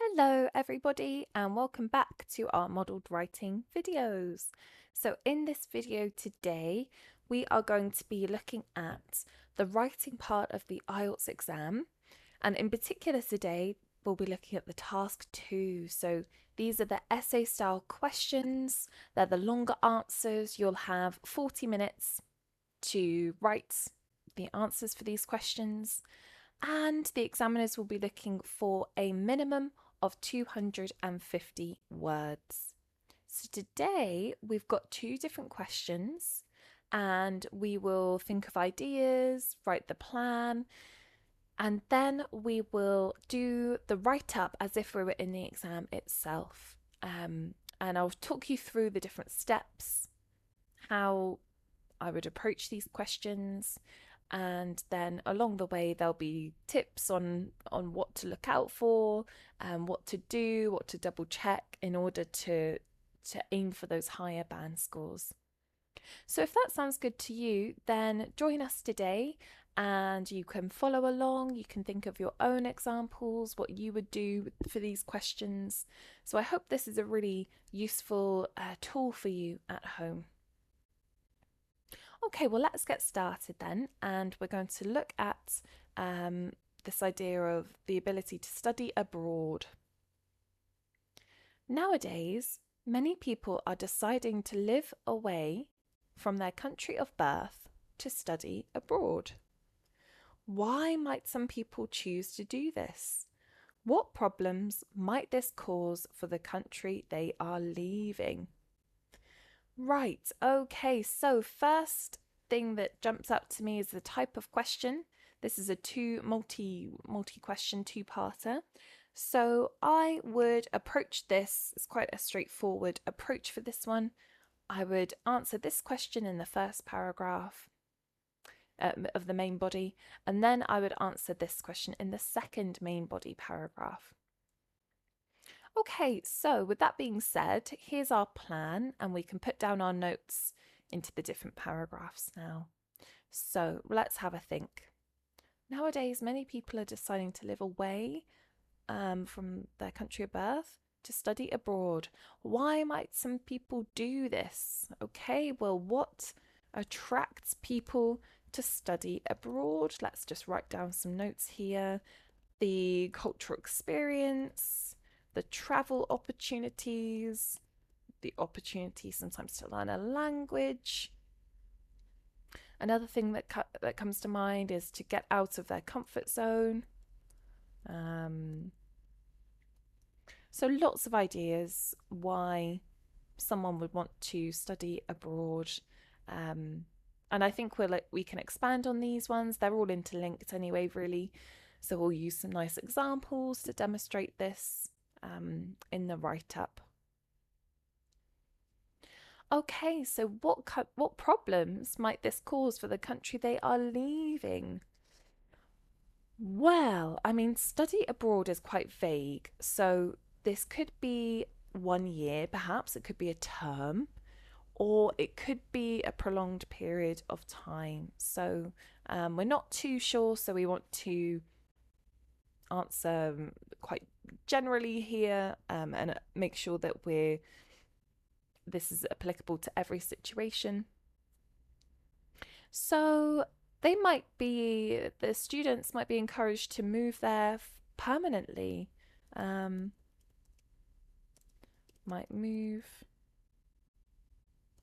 Hello everybody and welcome back to our modelled writing videos. So in this video today we are going to be looking at the writing part of the IELTS exam, and in particular today we'll be looking at the task 2. So these are the essay style questions. They're the longer answers. You'll have 40 minutes to write the answers for these questions, and the examiners will be looking for a minimum of 250 words. So today we've got two different questions and we will think of ideas, write the plan, and then we will do the write up as if we were in the exam itself. And I'll talk you through the different steps, how I would approach these questions, and then along the way there'll be tips on what to look out for and what to do, what to double check in order to aim for those higher band scores. So if that sounds good to you, then join us today and you can follow along. You can think of your own examples, what you would do for these questions. So I hope this is a really useful tool for you at home. Okay, well, let's get started then, and we're going to look at this idea of the ability to study abroad. Nowadays, many people are deciding to live away from their country of birth to study abroad. Why might some people choose to do this? What problems might this cause for the country they are leaving? Right, okay, so first thing that jumps out to me is the type of question. This is a multi question two-parter. So I would approach this, it's quite a straightforward approach for this one. I would answer this question in the first paragraph of the main body, and then I would answer this question in the second main body paragraph. Okay, so with that being said, here's our plan, and we can put down our notes into the different paragraphs now. So let's have a think. Nowadays, many people are deciding to live away from their country of birth to study abroad. Why might some people do this? Okay, well, what attracts people to study abroad? Let's just write down some notes here. The cultural experience, the travel opportunities, the opportunity sometimes to learn a language. Another thing that comes to mind is to get out of their comfort zone. So lots of ideas why someone would want to study abroad. And I think we can expand on these ones. They're all interlinked anyway, really. So we'll use some nice examples to demonstrate this in the write-up. Okay, so what problems might this cause for the country they are leaving? Well, I mean, study abroad is quite vague. So this could be 1 year, perhaps. It could be a term, or it could be a prolonged period of time. So we're not too sure. So we want to answer quite generally here and make sure that this is applicable to every situation. So the students might be encouraged to move there permanently. Might move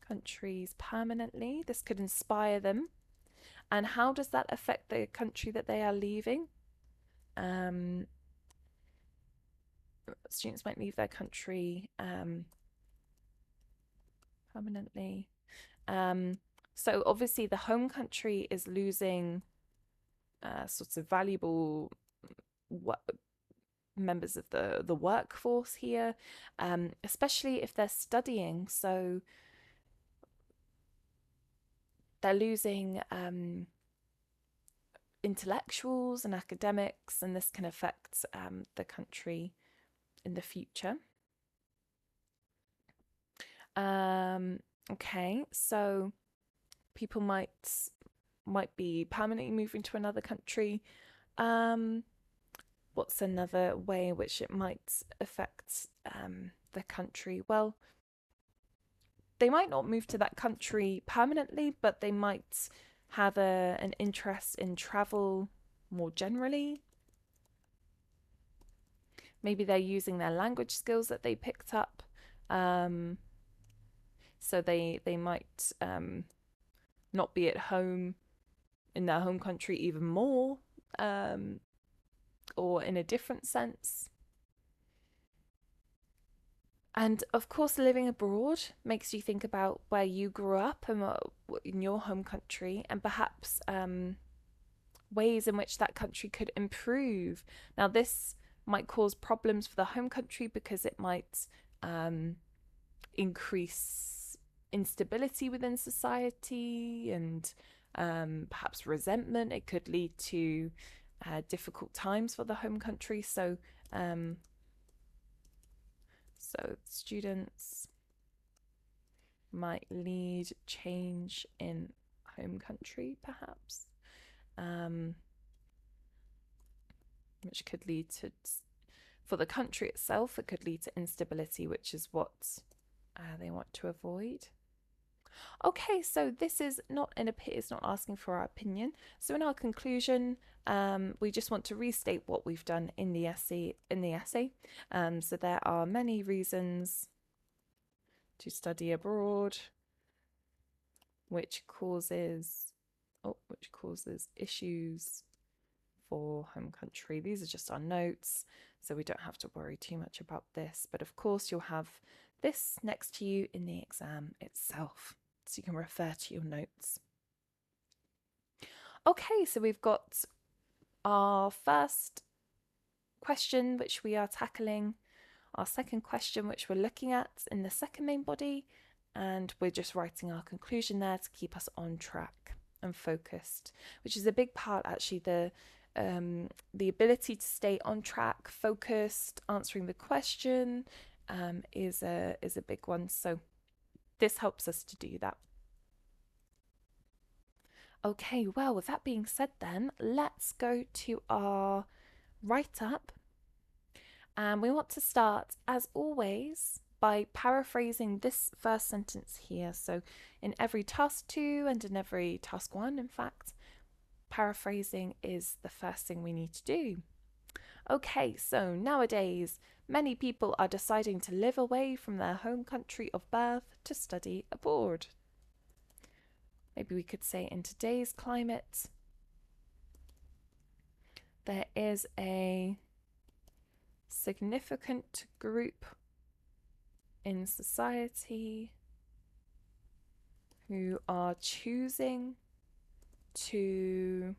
countries permanently. This could inspire them. And how does that affect the country that they are leaving? Students might leave their country permanently. So obviously the home country is losing sorts of valuable members of the workforce here, especially if they're studying. So they're losing intellectuals and academics, and this can affect the country in the future. Okay, so people might be permanently moving to another country. What's another way which it might affect the country? Well, they might not move to that country permanently, but they might have an interest in travel more generally. Maybe they're using their language skills that they picked up. So they might not be at home in their home country even more, or in a different sense. And of course, living abroad makes you think about where you grew up and in your home country, and perhaps ways in which that country could improve. Now, this might cause problems for the home country because it might increase instability within society and perhaps resentment. It could lead to difficult times for the home country. So students might lead change in home country, perhaps, which could lead to, for the country itself, it could lead to instability, which is what they want to avoid. Okay, so this is not it's not asking for our opinion. So in our conclusion, we just want to restate what we've done in the essay. So there are many reasons to study abroad, which causes issues for home country. These are just our notes, so we don't have to worry too much about this. But of course, you'll have this next to you in the exam itself, so you can refer to your notes. Okay, so we've got our first question, which we are tackling, our second question, which we're looking at in the second main body, and we're just writing our conclusion there to keep us on track and focused, which is a big part, actually. The ability to stay on track, focused, answering the question is a big one. So this helps us to do that. Okay, well, with that being said, then let's go to our write-up. And we want to start, as always, by paraphrasing this first sentence here. So in every task 2 and in every task 1, in fact, paraphrasing is the first thing we need to do. Okay, so nowadays, many people are deciding to live away from their home country of birth to study abroad. Maybe we could say in today's climate, there is a significant group in society who are choosing to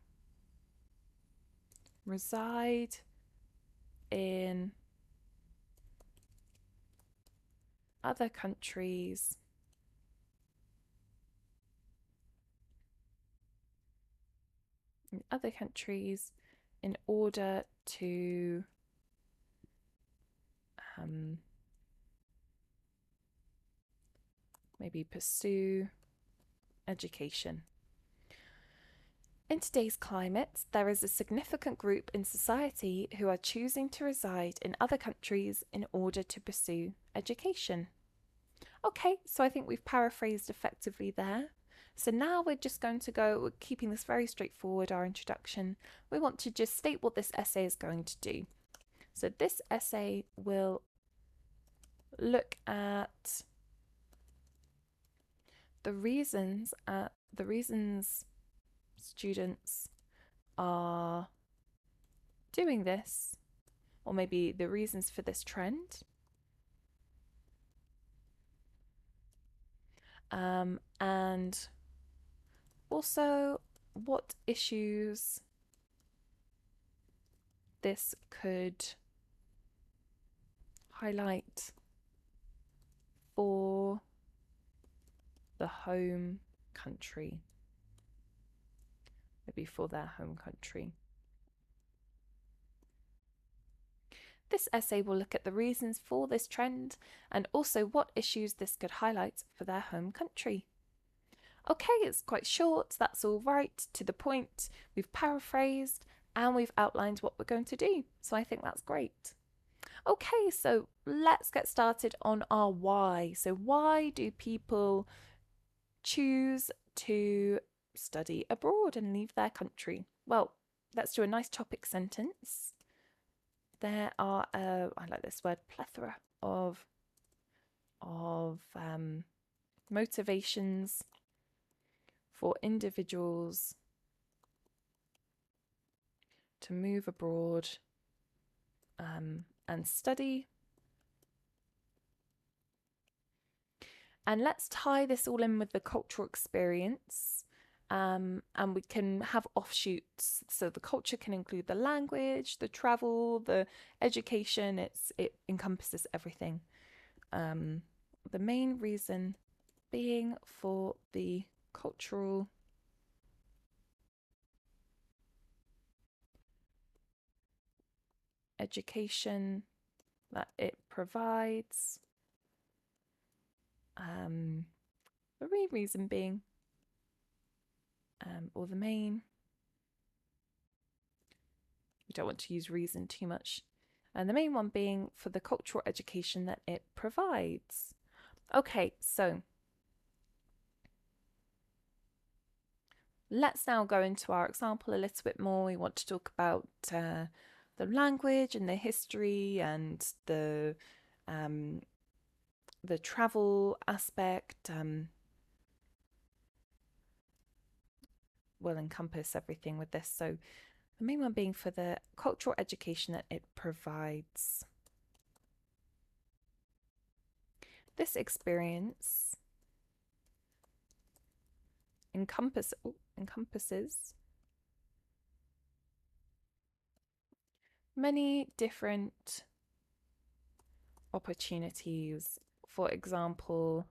reside in other countries in order to maybe pursue education. In today's climate, there is a significant group in society who are choosing to reside in other countries in order to pursue education. Okay, so I think we've paraphrased effectively there. So now we're just going to go, keeping this very straightforward, our introduction. We want to just state what this essay is going to do. So this essay will look at the reasons students are doing this, or maybe the reasons for this trend, and also what issues this could highlight for the home country, maybe for their home country. This essay will look at the reasons for this trend and also what issues this could highlight for their home country. Okay, it's quite short, that's all right, to the point. We've paraphrased, and we've outlined what we're going to do. So I think that's great. Okay, so let's get started on our why. So, why do people choose to study abroad and leave their country? Well, let's do a nice topic sentence. There are I like this word, plethora of motivations for individuals to move abroad and study. And let's tie this all in with the cultural experience. And we can have offshoots. So the culture can include the language, the travel, the education. It encompasses everything. The main reason being for the cultural education that it provides. The main reason being, or the main, we don't want to use reason too much, and the main one being for the cultural education that it provides. Okay, so let's now go into our example a little bit more. We want to talk about the language and the history and the travel aspect. Will encompass everything with this. So the main one being for the cultural education that it provides. This experience encompasses many different opportunities. For example,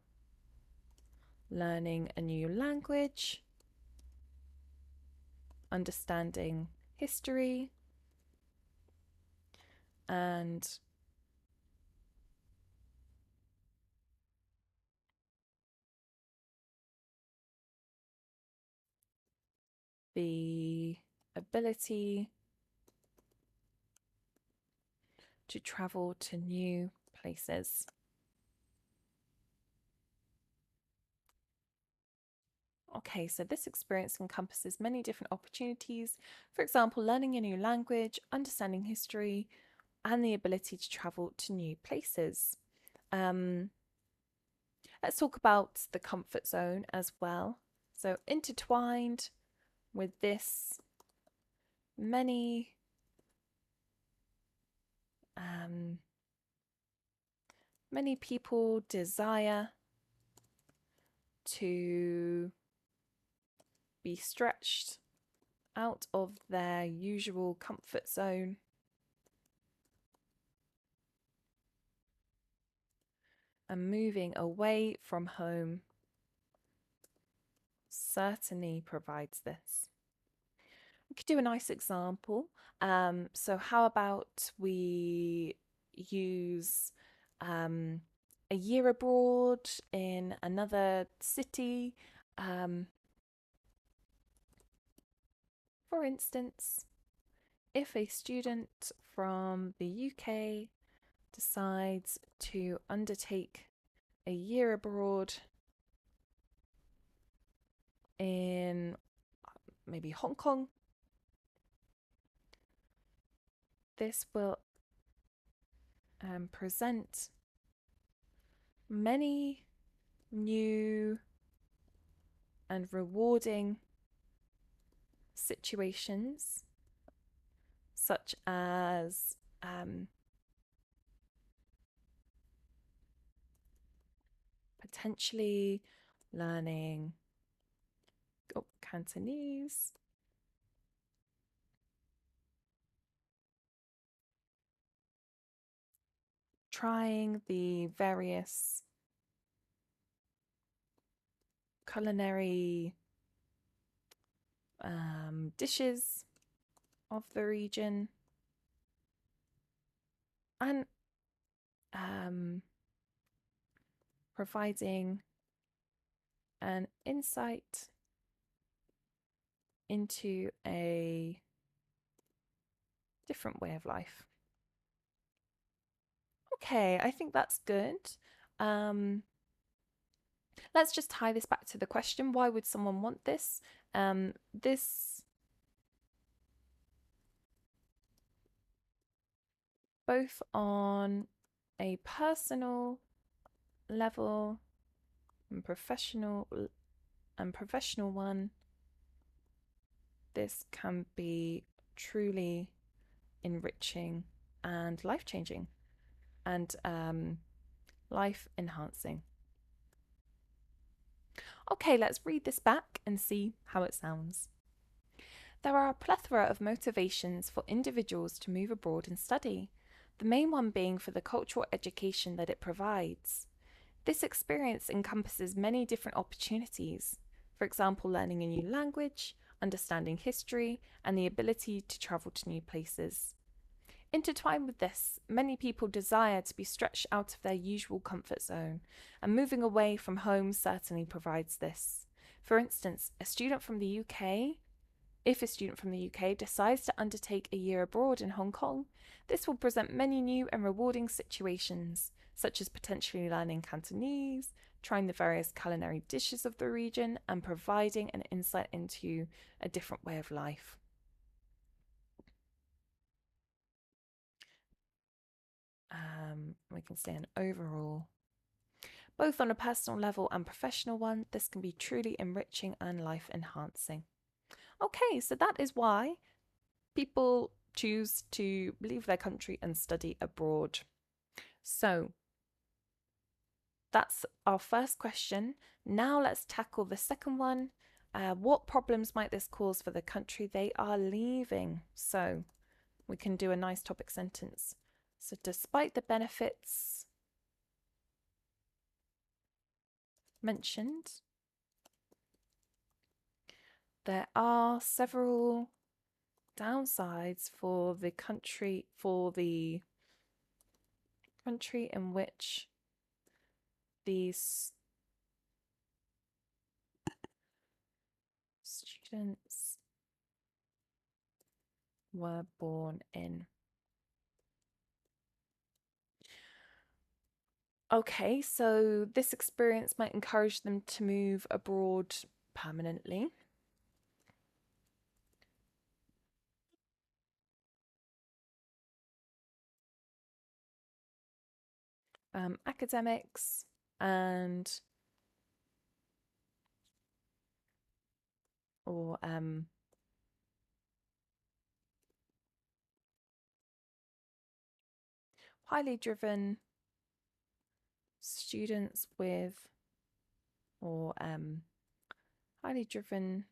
learning a new language, understanding history, and the ability to travel to new places. Okay, so this experience encompasses many different opportunities. For example, learning a new language, understanding history, and the ability to travel to new places. Let's talk about the comfort zone as well. So, intertwined with this, many many people desire to be stretched out of their usual comfort zone and moving away from home certainly provides this. We could do a nice example. So how about we use a year abroad in another city? For instance, if a student from the UK decides to undertake a year abroad in maybe Hong Kong, this will present many new and rewarding situations, such as potentially learning Cantonese, trying the various culinary dishes of the region, and providing an insight into a different way of life. Okay, I think that's good. Um, let's just tie this back to the question, why would someone want this? This both on a personal level and professional one, this can be truly enriching and life-changing and life-enhancing. Okay, let's read this back and see how it sounds. There are a plethora of motivations for individuals to move abroad and study, the main one being for the cultural education that it provides. This experience encompasses many different opportunities, for example, learning a new language, understanding history, and the ability to travel to new places. Intertwined with this, many people desire to be stretched out of their usual comfort zone, and moving away from home certainly provides this. For instance, if a student from the UK decides to undertake a year abroad in Hong Kong, this will present many new and rewarding situations, such as potentially learning Cantonese, trying the various culinary dishes of the region, and providing an insight into a different way of life. We can say an overall. Both on a personal level and professional one, this can be truly enriching and life enhancing. Okay, so that is why people choose to leave their country and study abroad. So that's our first question. Now let's tackle the second one. What problems might this cause for the country they are leaving? So we can do a nice topic sentence. So despite the benefits mentioned, there are several downsides for the country in which these students were born in. Okay, so this experience might encourage them to move abroad permanently. Academics and or highly driven students with or highly driven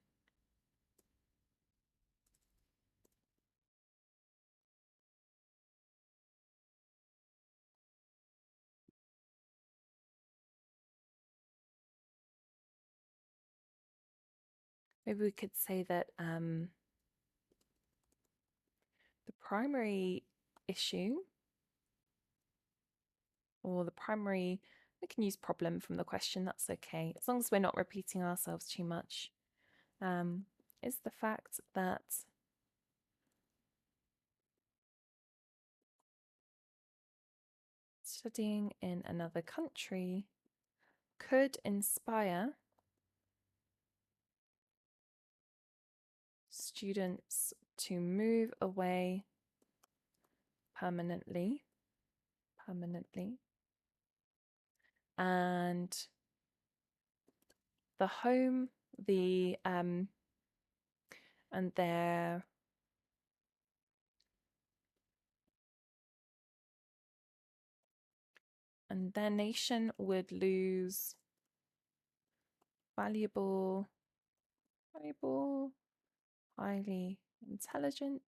maybe we could say that the primary issue or the primary, we can use problem from the question, that's okay, as long as we're not repeating ourselves too much, is the fact that studying in another country could inspire students to move away permanently and the home and their nation would lose valuable, highly intelligent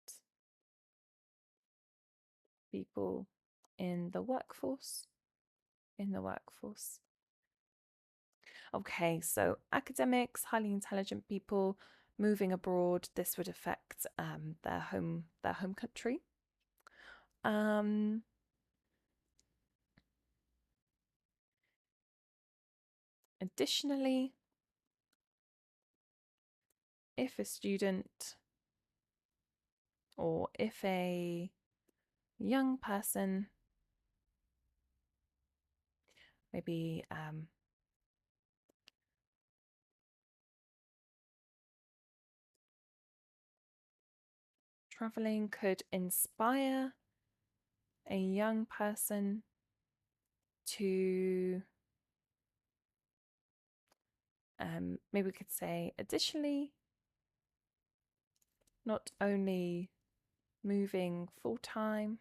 people in the workforce. Okay, so academics, highly intelligent people moving abroad. This would affect their home country. Additionally, if a student or if a young person maybe traveling could inspire a young person to maybe we could say additionally not only moving full-time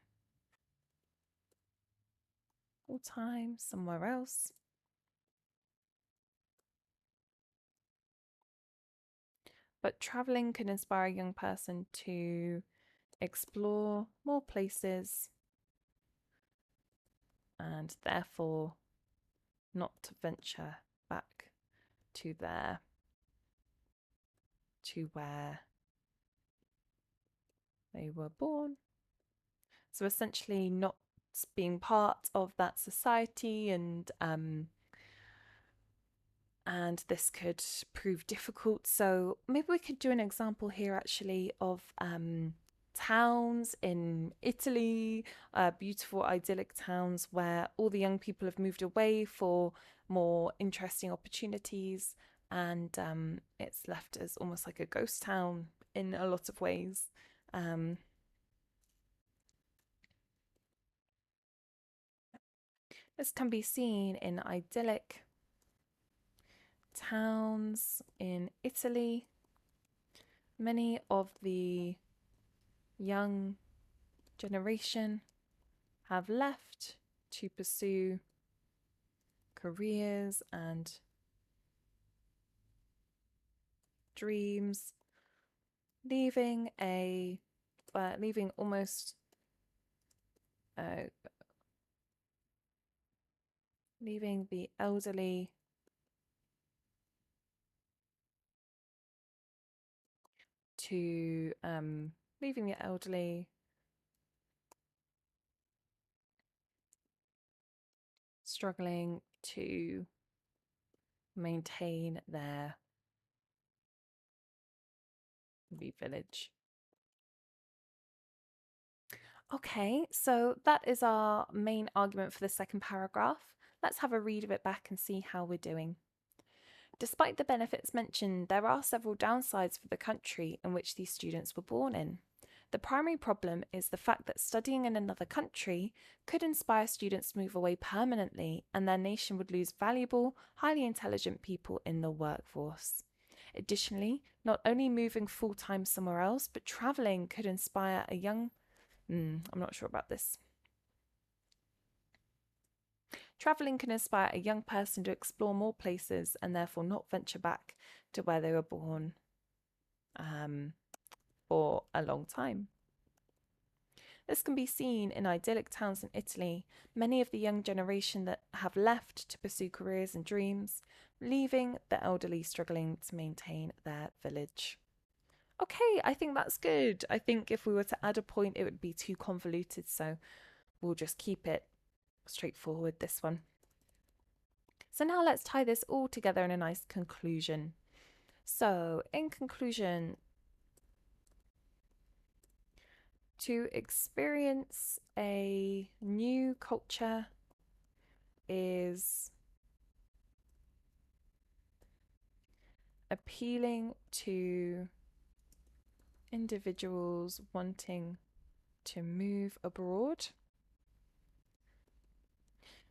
somewhere else, but traveling can inspire a young person to explore more places and therefore not venture back to where they were born. So essentially not being part of that society, and this could prove difficult. So maybe we could do an example here actually of towns in Italy, beautiful idyllic towns where all the young people have moved away for more interesting opportunities, and it's left as almost like a ghost town in a lot of ways. This can be seen in idyllic towns in Italy. Many of the young generation have left to pursue careers and dreams, leaving almost leaving the elderly to leaving the elderly struggling to maintain their village. Okay, so that is our main argument for the second paragraph. Let's have a read of it back and see how we're doing. Despite the benefits mentioned, there are several downsides for the country in which these students were born in. The primary problem is the fact that studying in another country could inspire students to move away permanently, and their nation would lose valuable, highly intelligent people in the workforce. Additionally, not only moving full-time somewhere else, but travelling could inspire a young... I'm not sure about this. Travelling can inspire a young person to explore more places and therefore not venture back to where they were born for a long time. This can be seen in idyllic towns in Italy, many of the young generation that have left to pursue careers and dreams, leaving the elderly struggling to maintain their village. Okay, I think that's good. I think if we were to add a point, it would be too convoluted, so we'll just keep it straightforward, this one. So now let's tie this all together in a nice conclusion. So, in conclusion, to experience a new culture is appealing to individuals wanting to move abroad.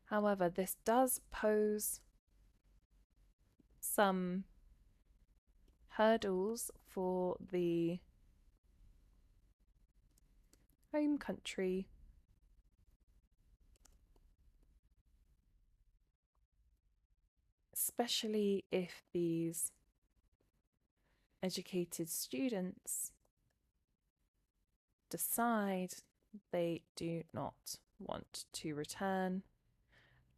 However, this does pose some hurdles for the home country, especially if these educated students decide they do not want to return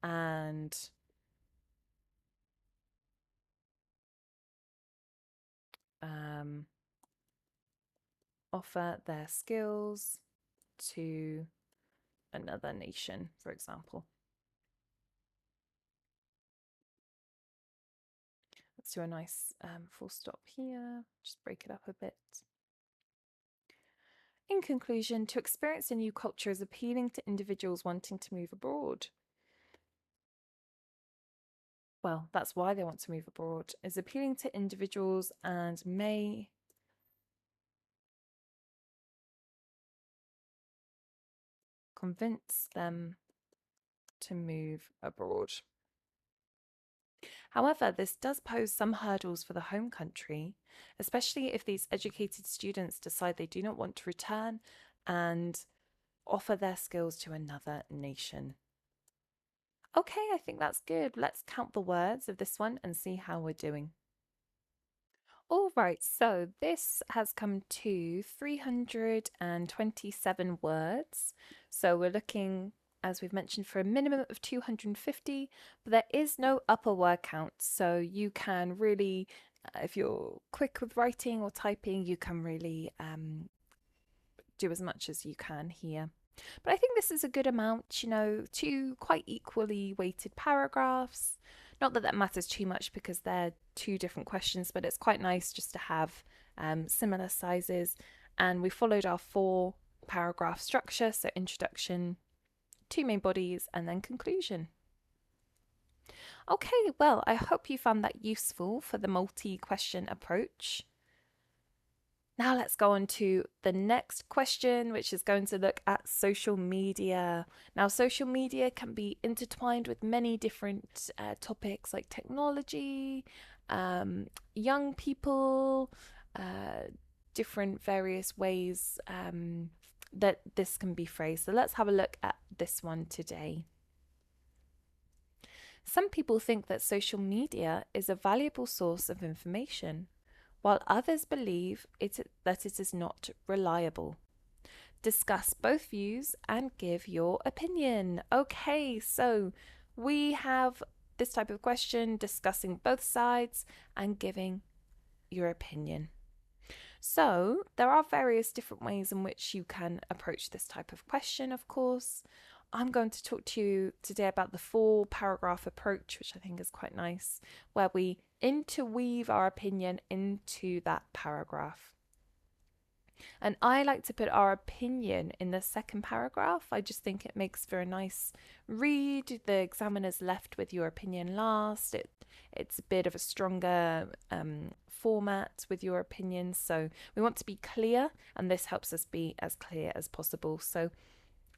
and offer their skills to another nation, for example. Let's do a nice full stop here, just break it up a bit. In conclusion, to experience a new culture is appealing to individuals wanting to move abroad. Well, that's why they want to move abroad, is appealing to individuals and may convince them to move abroad. However, this does pose some hurdles for the home country, especially if these educated students decide they do not want to return and offer their skills to another nation. Okay, I think that's good. Let's count the words of this one and see how we're doing. All right, so this has come to 327 words. So we're looking, as we've mentioned, for a minimum of 250, but there is no upper word count. So you can really, if you're quick with writing or typing, you can really do as much as you can here. But I think this is a good amount, two quite equally weighted paragraphs. Not that that matters too much because they're two different questions, but it's quite nice just to have similar sizes. And we followed our 4-paragraph structure, so introduction, 2 main bodies, and then conclusion. Okay, well, I hope you found that useful for the multi-question approach. Now let's go on to the next question, which is going to look at social media. Now, social media can be intertwined with many different topics like technology, young people, different various ways that this can be phrased. So let's have a look at this one today. Some people think that social media is a valuable source of information, while others believe that it is not reliable. Discuss both views and give your opinion. Okay, so we have this type of question, discussing both sides and giving your opinion. So there are various different ways in which you can approach this type of question, of course. I'm going to talk to you today about the 4-paragraph approach, which I think is quite nice, where we interweave our opinion into that paragraph. And I like to put our opinion in the second paragraph. I just think it makes for a nice read. The examiner's left with your opinion last. It's a bit of a stronger format with your opinion. So we want to be clear, and this helps us be as clear as possible. So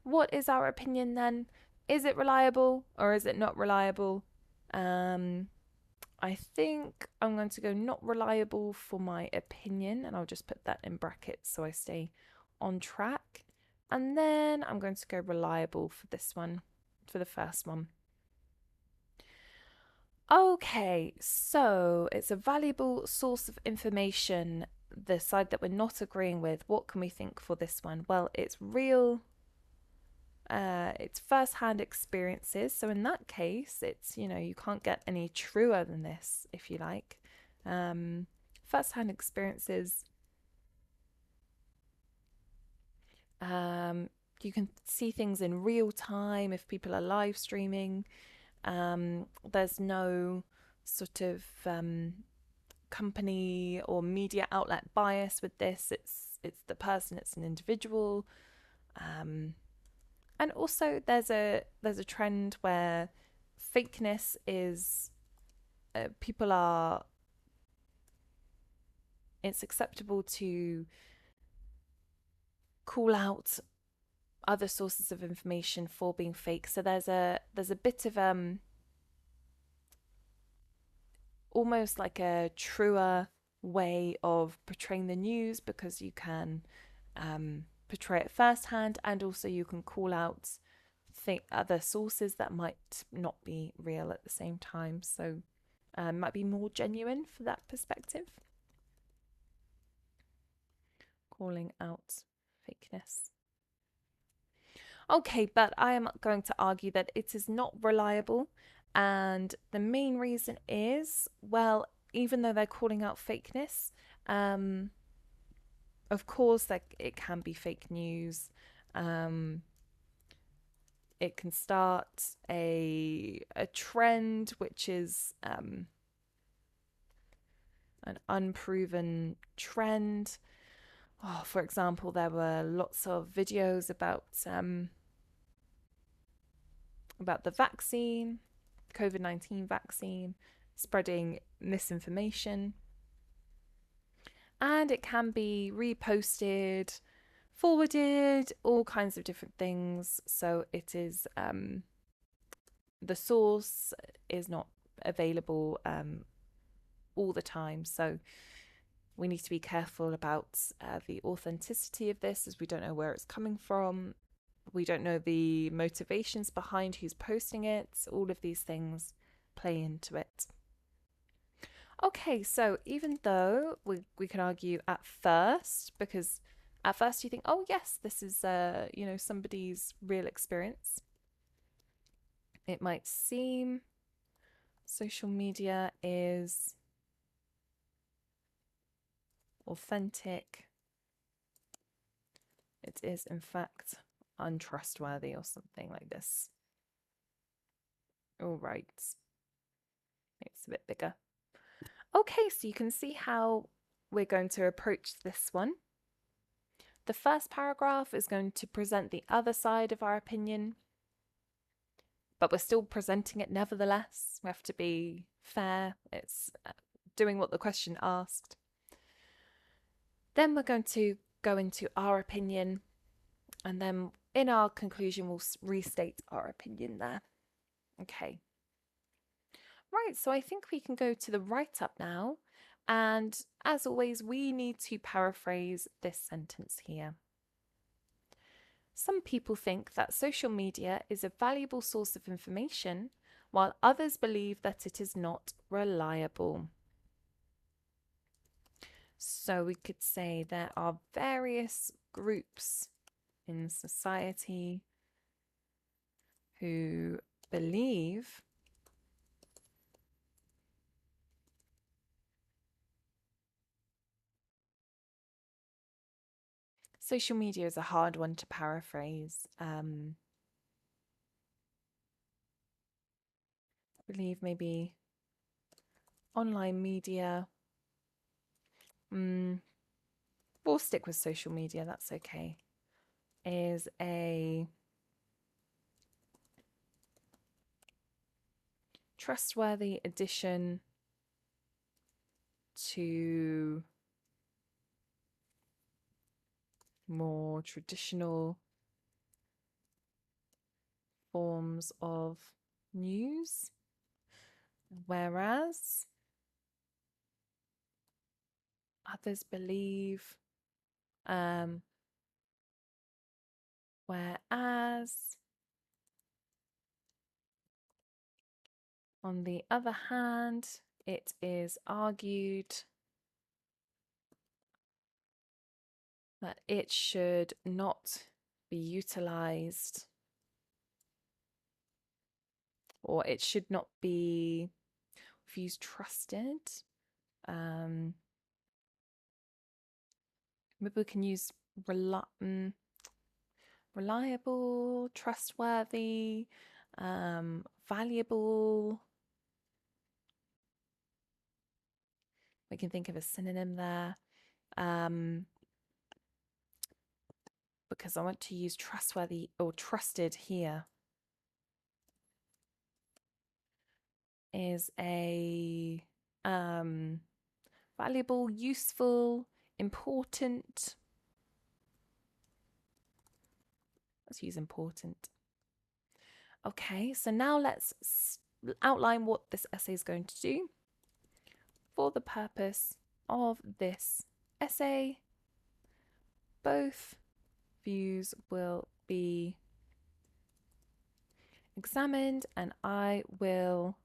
what is our opinion then? Is it reliable or is it not reliable? I think I'm going to go not reliable for my opinion, and I'll just put that in brackets so I stay on track. And then I'm going to go reliable for this one, for the first one. Okay, so it's a valuable source of information. The side that we're not agreeing with, what can we think for this one? Well, it's real. It's first-hand experiences. So in that case, it's, you can't get any truer than this, if you like. First-hand experiences. You can see things in real time if people are live streaming. There's no sort of company or media outlet bias with this. It's the person. It's an individual. And also, there's a trend where fakeness is people are. It's acceptable to call out other sources of information for being fake. So there's a bit of almost like a truer way of portraying the news, because you can portray it firsthand, and also you can call out other sources that might not be real at the same time. So might be more genuine for that perspective. Calling out fakeness. Okay, but I am going to argue that it is not reliable. And the main reason is, well, even though they're calling out fakeness, of course, it can be fake news. It can start a trend which is an unproven trend. For example, there were lots of videos about the vaccine, COVID-19 vaccine, spreading misinformation, and it can be reposted, forwarded, all kinds of different things. So it is the source is not available all the time. So we need to be careful about the authenticity of this, as we don't know where it's coming from. We don't know the motivations behind who's posting it. All of these things play into it. Okay, so even though we can argue at first, because at first you think, oh yes, this is somebody's real experience. It might seem social media is authentic. It is in fact untrustworthy or something like this. All right. It's a bit bigger. Okay, so you can see how we're going to approach this one. The first paragraph is going to present the other side of our opinion, but we're still presenting it nevertheless. We have to be fair. It's doing what the question asked. Then we're going to go into our opinion, and then in our conclusion, we'll restate our opinion there. Okay. Right, so I think we can go to the write-up now. And as always, we need to paraphrase this sentence here. Some people think that social media is a valuable source of information, while others believe that it is not reliable. So we could say there are various groups in society who believe social media is a hard one to paraphrase. I believe maybe online media. We'll stick with social media, that's okay. Is a trustworthy addition to more traditional forms of news, whereas others believe, whereas on the other hand, it is argued that it should not be utilized, or it should not be, if used, trusted. Maybe we can use reliable, trustworthy, valuable. We can think of a synonym there. Because I want to use trustworthy or trusted here. Is a valuable, useful, important. Let's use important. Okay, so now let's outline what this essay is going to do. For the purpose of this essay, both views will be examined, and I will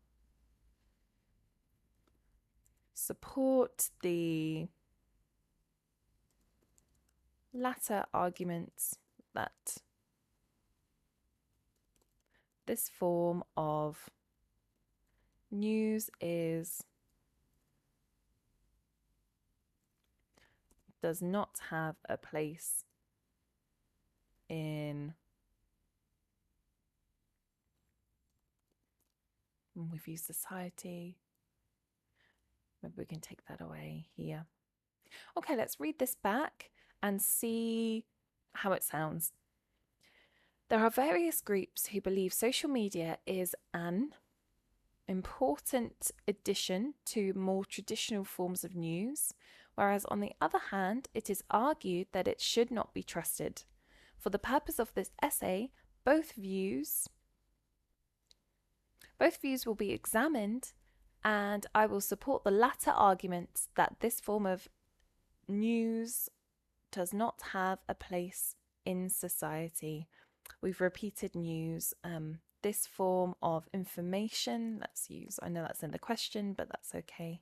support the latter arguments that this form of news does not have a place in, we've used society, maybe we can take that away here. Okay, let's read this back and see how it sounds. There are various groups who believe social media is an important addition to more traditional forms of news, whereas on the other hand, it is argued that it should not be trusted. For the purpose of this essay, both views will be examined, and I will support the latter argument that this form of news does not have a place in society. We've repeated news. This form of information, let's use, I know that's in the question, but that's okay.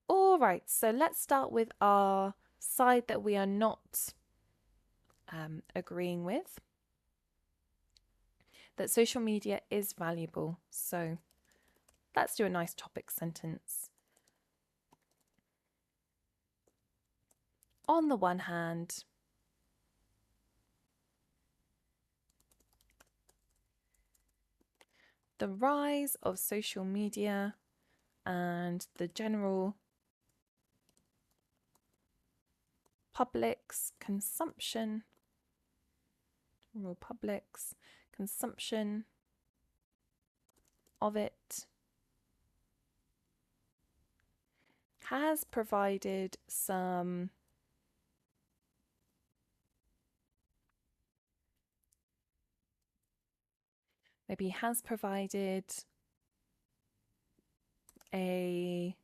All right, so let's start with our side that we are not agreeing with, that social media is valuable. So let's do a nice topic sentence. On the one hand, the rise of social media and the general public's consumption of it has provided some a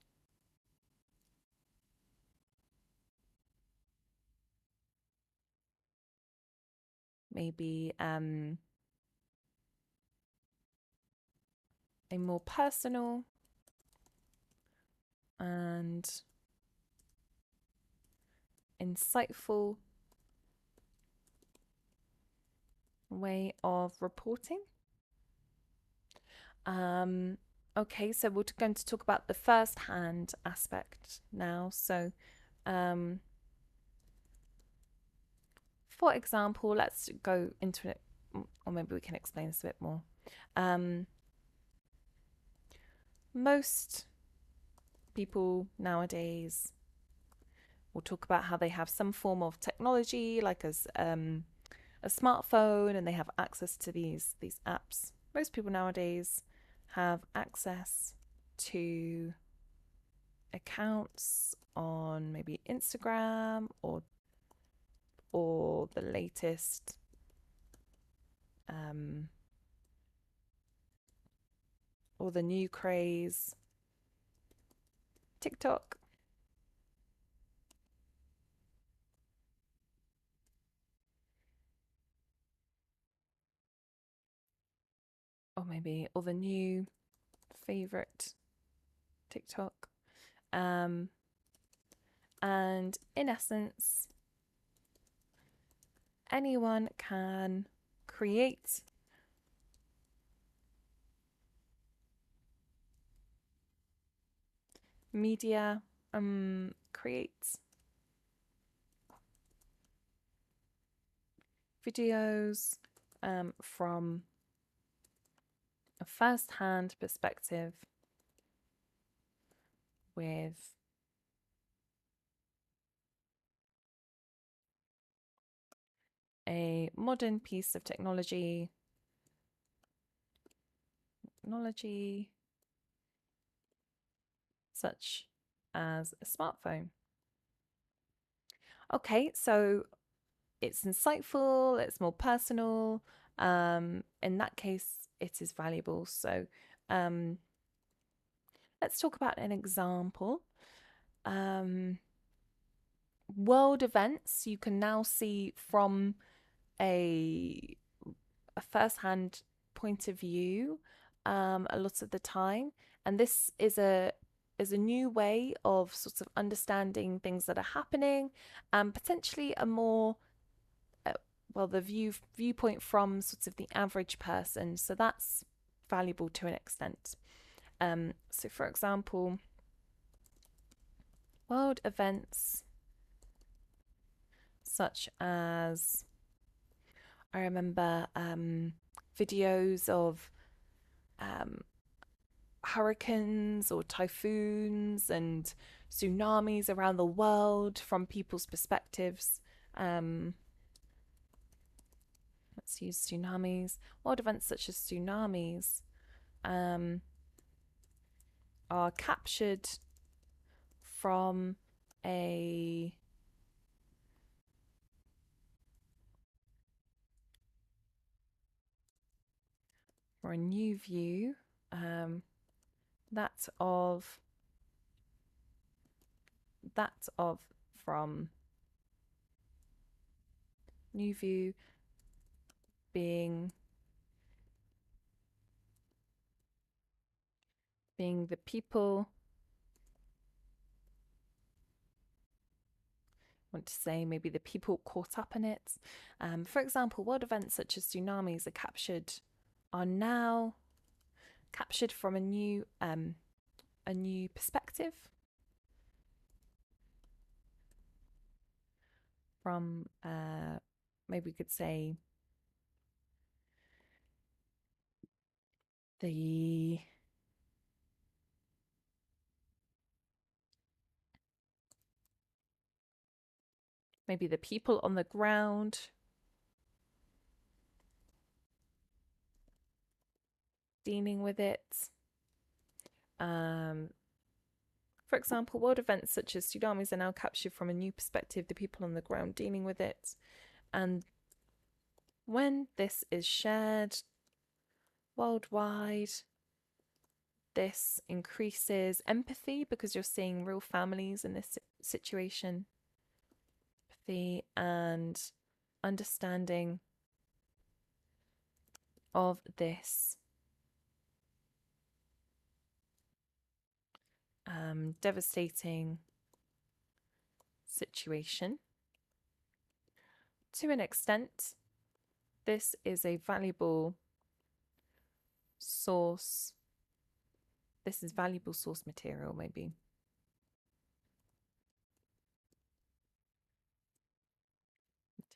a more personal and insightful way of reporting. Okay, so we're going to talk about the first-hand aspect now. So, for example, let's go into it, or maybe we can explain this a bit more. Most people nowadays will talk about how they have some form of technology, like a smartphone, and they have access to these apps. Most people nowadays have access to accounts on maybe Instagram or the latest or the new craze, TikTok. Or the new favorite TikTok. And in essence, anyone can create media, create videos from a first-hand perspective with a modern piece of technology such as a smartphone. Okay, so it's insightful, it's more personal. In that case, it is valuable. So let's talk about an example. World events you can now see from a first-hand point of view a lot of the time, and this is a new way of sort of understanding things that are happening, and potentially a more the viewpoint from sort of the average person. So that's valuable to an extent. So for example, world events such as, I remember videos of hurricanes or typhoons and tsunamis around the world from people's perspectives. Let's use tsunamis. World events such as tsunamis are captured from a new view, that of from new view being the people. I want to say maybe the people caught up in it. For example, world events such as tsunamis are now captured from a new perspective, from maybe we could say the maybe the people on the ground dealing with it. For example, world events such as tsunamis are now captured from a new perspective, the people on the ground dealing with it. And when this is shared worldwide, this increases empathy because you're seeing real families in this situation. Empathy and understanding of this devastating situation. To an extent, this is a valuable source. This is valuable source material, maybe.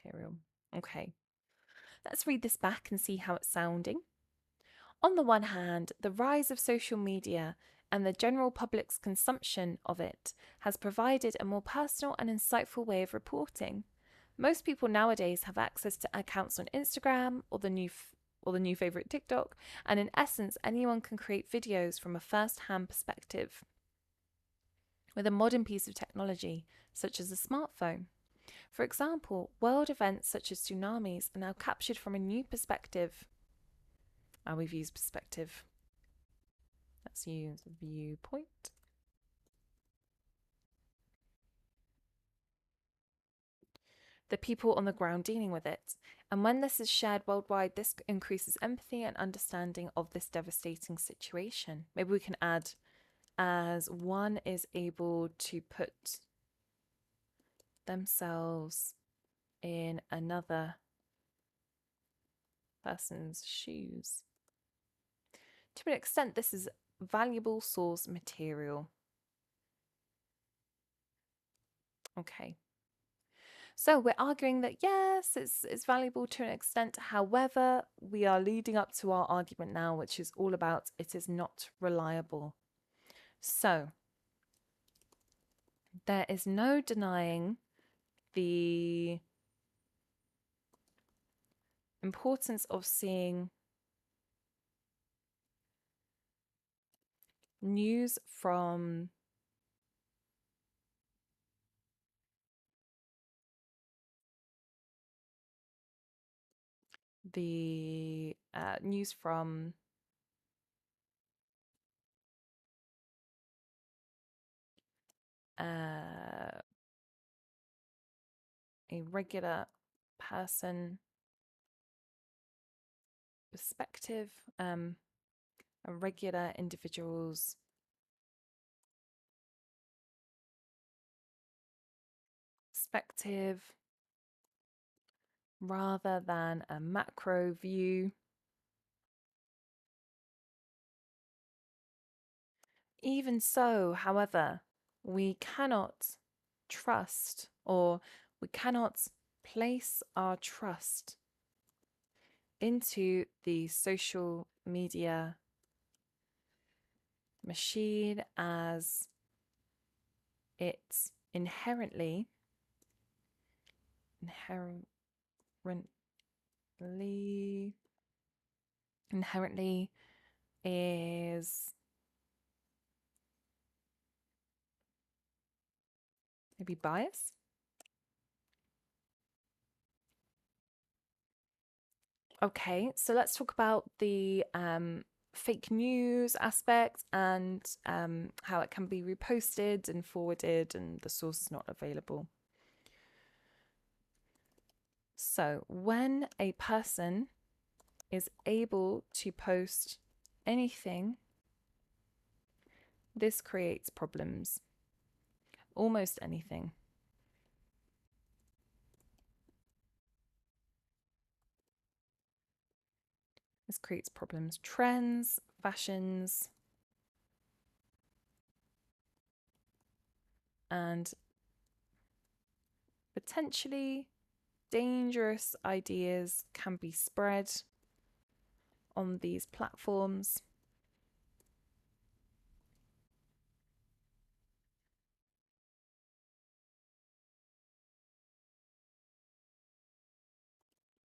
Material. Okay. Let's read this back and see how it's sounding. On the one hand, the rise of social media and the general public's consumption of it has provided a more personal and insightful way of reporting. Most people nowadays have access to accounts on Instagram or the new favorite TikTok, and in essence, anyone can create videos from a first-hand perspective with a modern piece of technology, such as a smartphone. For example, world events such as tsunamis are now captured from a new perspective. We've used perspective. Let's use viewpoint. The people on the ground dealing with it. And when this is shared worldwide, this increases empathy and understanding of this devastating situation. Maybe we can add, as one is able to put themselves in another person's shoes. To an extent, this is valuable source material. Okay. So we're arguing that yes, it's valuable to an extent. However, we are leading up to our argument now, which is all about it is not reliable. So there is no denying the importance of seeing news from the news from a regular person perspective, a regular individual's perspective rather than a macro view. Even so, however, we cannot trust, or we cannot place our trust into the social media machine as it's inherently is maybe bias. Okay, so let's talk about the fake news aspect and how it can be reposted and forwarded and the source is not available. So when a person is able to post anything, this creates problems. Almost anything. This creates problems. Trends, fashions, and potentially dangerous ideas can be spread on these platforms.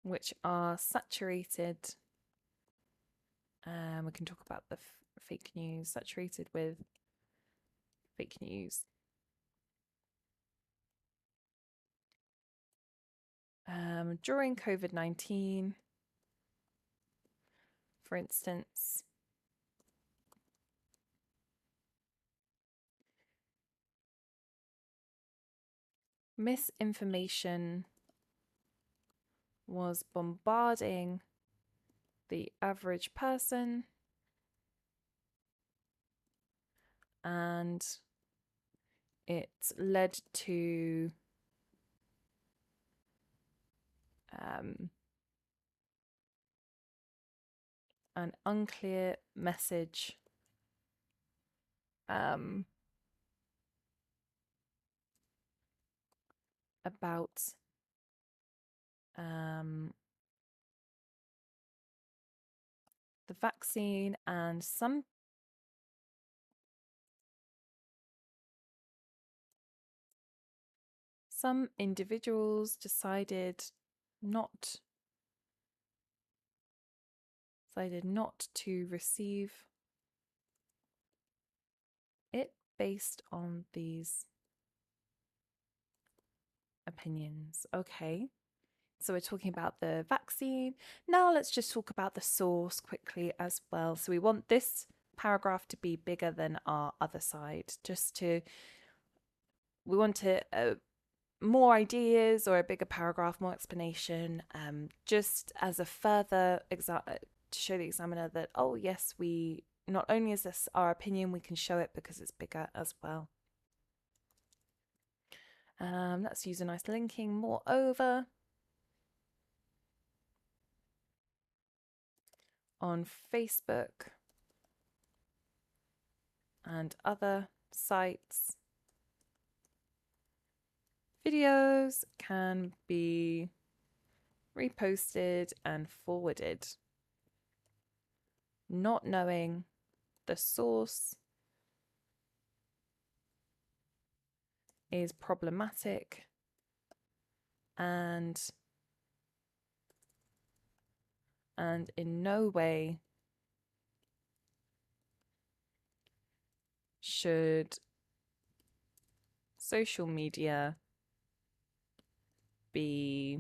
Which are saturated. We can talk about the fake news, saturated with fake news. During COVID-19, for instance, misinformation was bombarding the average person, and it led to an unclear message about the vaccine, and some individuals decided not to receive it based on these opinions. Okay, so we're talking about the vaccine. Now let's just talk about the source quickly as well. So we want this paragraph to be bigger than our other side, we want more ideas or a bigger paragraph, more explanation, just as a further to show the examiner that, oh yes, we not only is this our opinion, we can show it because it's bigger as well. Let's use a nice linking. Moreover, on Facebook and other sites, videos can be reposted and forwarded, not knowing the source is problematic and in no way should social media be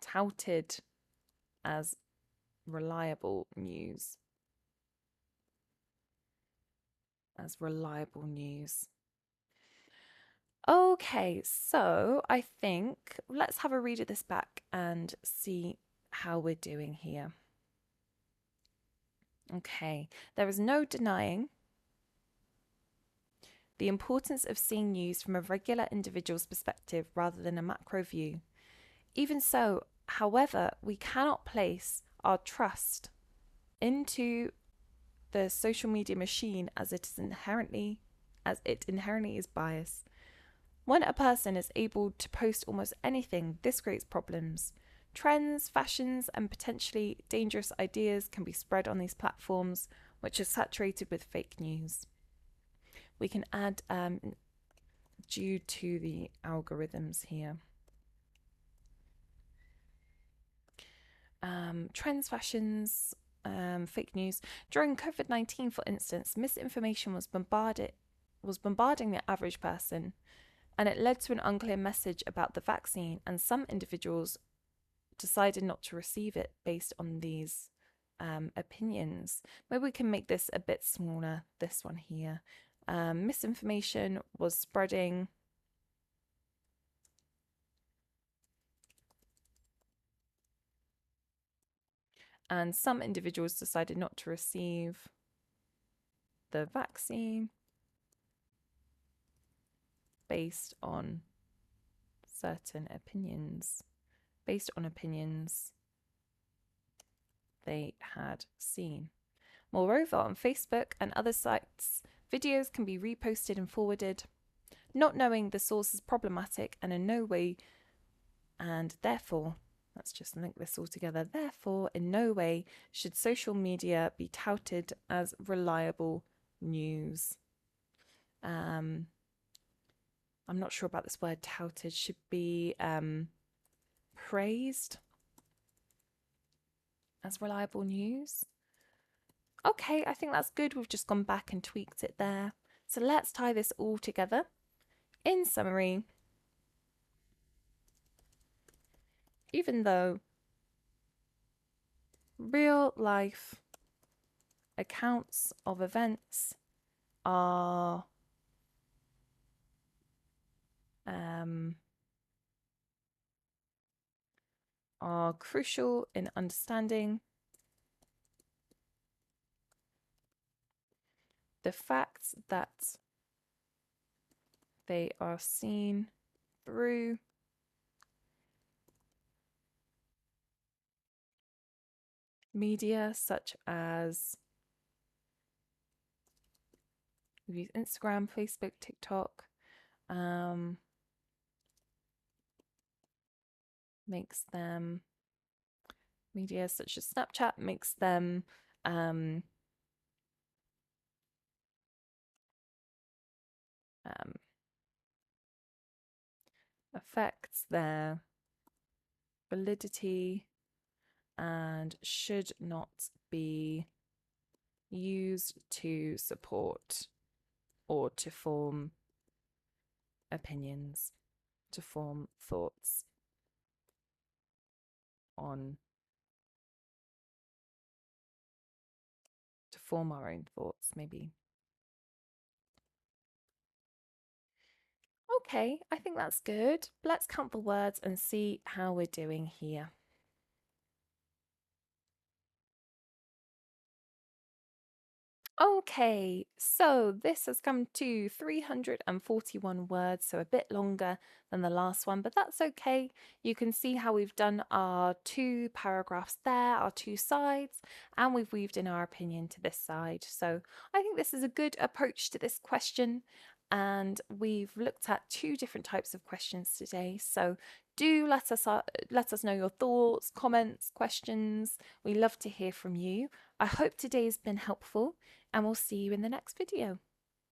touted as reliable news. Okay, so I think let's have a read of this back and see how we're doing here. Okay, there is no denying the importance of seeing news from a regular individual's perspective rather than a macro view. Even so, however, we cannot place our trust into the social media machine as it inherently is biased. When a person is able to post almost anything, this creates problems. Trends, fashions, and potentially dangerous ideas can be spread on these platforms, which are saturated with fake news. We can add due to the algorithms here. Trends, fashions, fake news. During COVID-19, for instance, misinformation was bombarding the average person, and it led to an unclear message about the vaccine, and some individuals decided not to receive it based on these opinions. Maybe we can make this a bit smaller, this one here. Misinformation was spreading and some individuals decided not to receive the vaccine based on certain opinions, based on opinions they had seen. Moreover, on Facebook and other sites, videos can be reposted and forwarded. Not knowing the source is problematic and in no way, and therefore, let's just link this all together. Therefore, in no way should social media be touted as reliable news. I'm not sure about this word touted. Should be praised as reliable news. Okay, I think that's good. We've just gone back and tweaked it there. So let's tie this all together. In summary, even though real life accounts of events are crucial in understanding the facts that they are seen through media such as we use Instagram, Facebook, TikTok, makes them media such as Snapchat makes them affects their validity and should not be used to support or to form opinions, to form thoughts on, to form our own thoughts, maybe. Okay, I think that's good. Let's count the words and see how we're doing here. Okay, so this has come to 341 words, so a bit longer than the last one, but that's okay. You can see how we've done our 2 paragraphs there, our 2 sides, and we've weaved in our opinion to this side. So I think this is a good approach to this question. And we've looked at 2 different types of questions today. So do let us know your thoughts, comments, questions. We love to hear from you. I hope today's been helpful, and we'll see you in the next video.